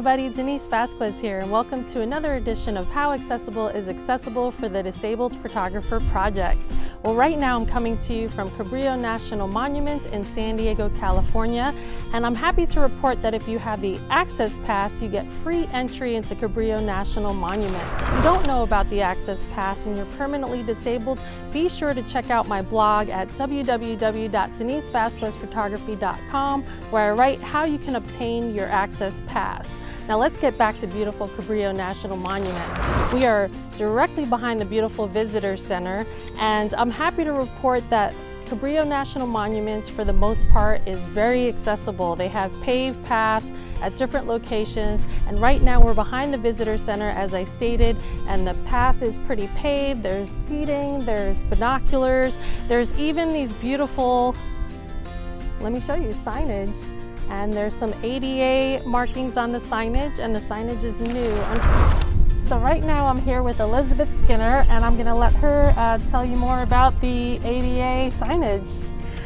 everybody, Denise Vasquez here, and welcome to another edition of How Accessible is Accessible for the Disabled Photographer Project. Well, right now I'm coming to you from Cabrillo National Monument in San Diego, California, and I'm happy to report that if you have the Access Pass, you get free entry into Cabrillo National Monument. If you don't know about the Access Pass and you're permanently disabled, be sure to check out my blog at www.denisevasquezphotography.com, where I write how you can obtain your Access Pass. Now let's get back to beautiful Cabrillo National Monument. We are directly behind the beautiful Visitor Center, and I'm happy to report that Cabrillo National Monument, for the most part, is very accessible. They have paved paths at different locations, and right now we're behind the Visitor Center, as I stated, and the path is pretty paved. There's seating, there's binoculars, there's even these beautiful, let me show you, signage. And there's some ADA markings on the signage, and the signage is new. So right now I'm here with Elizabeth Skinner, and I'm gonna let her tell you more about the ADA signage.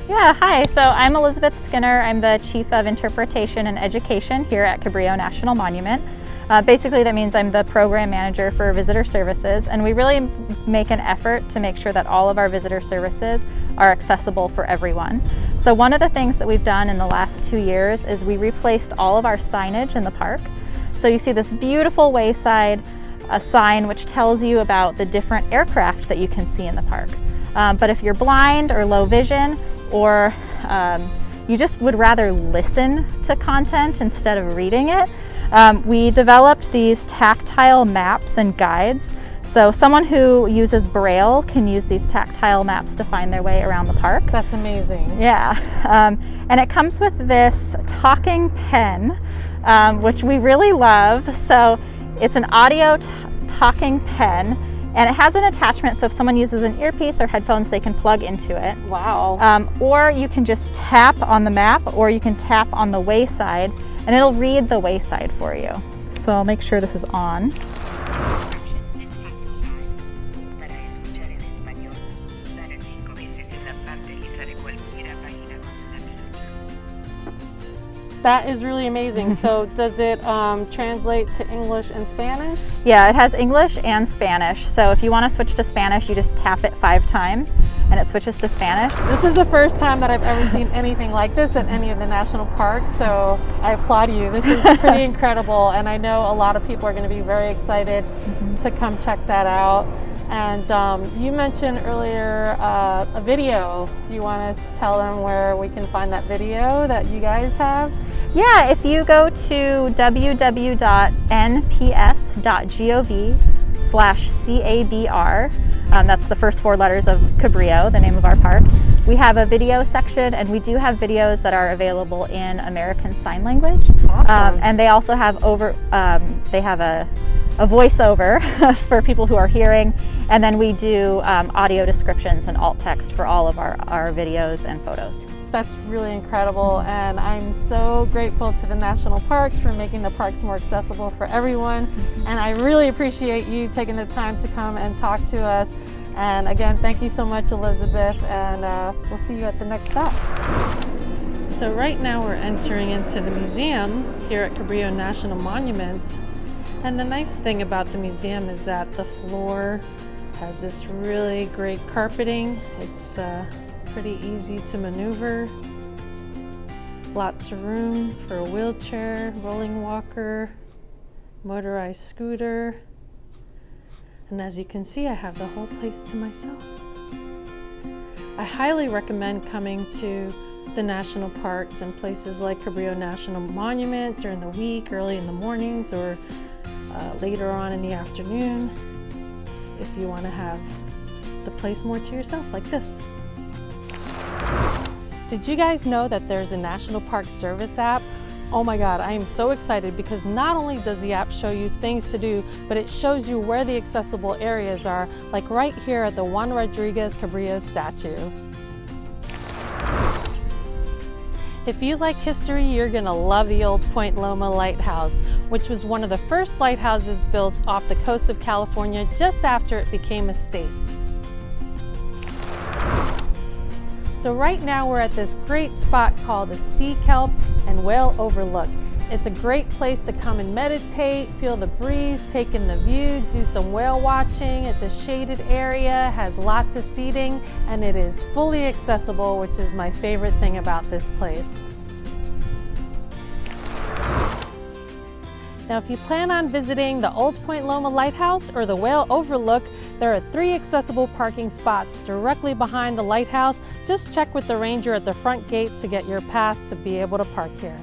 Yeah, hi, so I'm Elizabeth Skinner. I'm the Chief of Interpretation and Education here at Cabrillo National Monument. Basically that means I'm the Program Manager for Visitor Services, and we really make an effort to make sure that all of our visitor services are accessible for everyone. So one of the things that we've done in the last 2 years is we replaced all of our signage in the park. So you see this beautiful wayside sign which tells you about the different aircraft that you can see in the park. But if you're blind or low vision, or you just would rather listen to content instead of reading it, we developed these tactile maps and guides. So someone who uses Braille can use these tactile maps to find their way around the park. That's amazing. Yeah, and it comes with this talking pen, which we really love. So it's an audio talking pen, and it has an attachment, so if someone uses an earpiece or headphones, they can plug into it. Wow. Or you can just tap on the map, or you can tap on the wayside, and it'll read the wayside for you. So I'll make sure this is on. That is really amazing. So does it translate to English and Spanish? Yeah, it has English and Spanish. So if you want to switch to Spanish, you just tap it 5 times and it switches to Spanish. This is the first time that I've ever seen anything like this at any of the national parks, so I applaud you. This is pretty incredible, and I know a lot of people are going to be very excited to come check that out. And you mentioned earlier a video. Do you want to tell them where we can find that video that you guys have? Yeah, if you go to www.nps.gov/CABR, that's the first 4 letters of Cabrillo, the name of our park, we have a video section, and we do have videos that are available in American Sign Language. Awesome. And they also have they have a voiceover for people who are hearing, and then we do audio descriptions and alt text for all of our videos and photos. That's really incredible, and I'm so grateful to the national parks for making the parks more accessible for everyone, and I really appreciate you taking the time to come and talk to us. And again, thank you so much, Elizabeth, and we'll see you at the next stop. So right now we're entering into the museum here at Cabrillo National Monument. And the nice thing about the museum is that the floor has this really great carpeting. It's pretty easy to maneuver. Lots of room for a wheelchair, rolling walker, motorized scooter. And as you can see, I have the whole place to myself. I highly recommend coming to the national parks and places like Cabrillo National Monument during the week, early in the mornings, or later on in the afternoon, if you want to have the place more to yourself like this. Did you guys know that there's a National Park Service app? Oh my God, I am so excited, because not only does the app show you things to do, but it shows you where the accessible areas are, like right here at the Juan Rodriguez Cabrillo statue. If you like history, you're gonna love the Old Point Loma Lighthouse, which was one of the first lighthouses built off the coast of California just after it became a state. So right now we're at this great spot called the Kelp and Whale Overlook. It's a great place to come and meditate, feel the breeze, take in the view, do some whale watching. It's a shaded area, has lots of seating, and it is fully accessible, which is my favorite thing about this place. Now, if you plan on visiting the Old Point Loma Lighthouse or the Whale Overlook, there are 3 accessible parking spots directly behind the lighthouse. Just check with the ranger at the front gate to get your pass to be able to park here.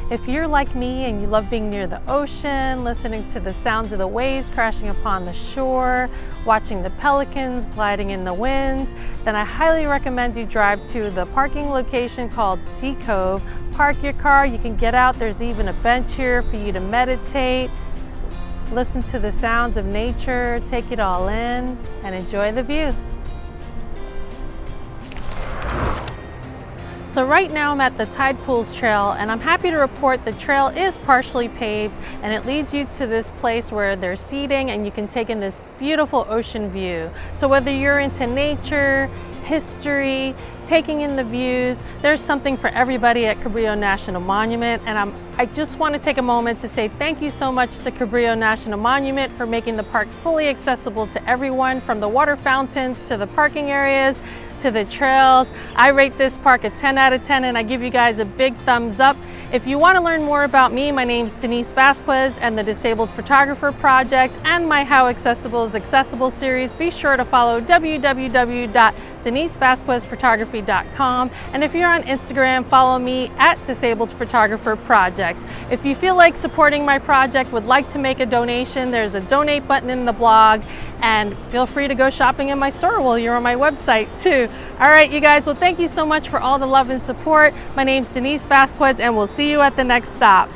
If you're like me and you love being near the ocean, listening to the sounds of the waves crashing upon the shore, watching the pelicans gliding in the wind, then I highly recommend you drive to the parking location called Cove. Park your car, you can get out, there's even a bench here for you to meditate, listen to the sounds of nature, take it all in, and enjoy the view. So right now I'm at the Tide Pools Trail, and I'm happy to report the trail is partially paved, and it leads you to this place where there's seating and you can take in this beautiful ocean view. So whether you're into nature, history, taking in the views, there's something for everybody at Cabrillo National Monument. And I just want to take a moment to say thank you so much to Cabrillo National Monument for making the park fully accessible to everyone, from the water fountains to the parking areas to the trails. I rate this park a 10 out of 10, and I give you guys a big thumbs up. If you want to learn more about me, my name's Denise Vasquez and the Disabled Photographer Project and my How Accessible is Accessible series. Be sure to follow www.denisevasquezphotography.com, and if you're on Instagram, follow me at Disabled Photographer Project. If you feel like supporting my project, would like to make a donation, there's a donate button in the blog, and feel free to go shopping in my store while you're on my website too. All right, you guys, well, thank you so much for all the love and support. My name's Denise Vasquez, and we'll see you at the next stop.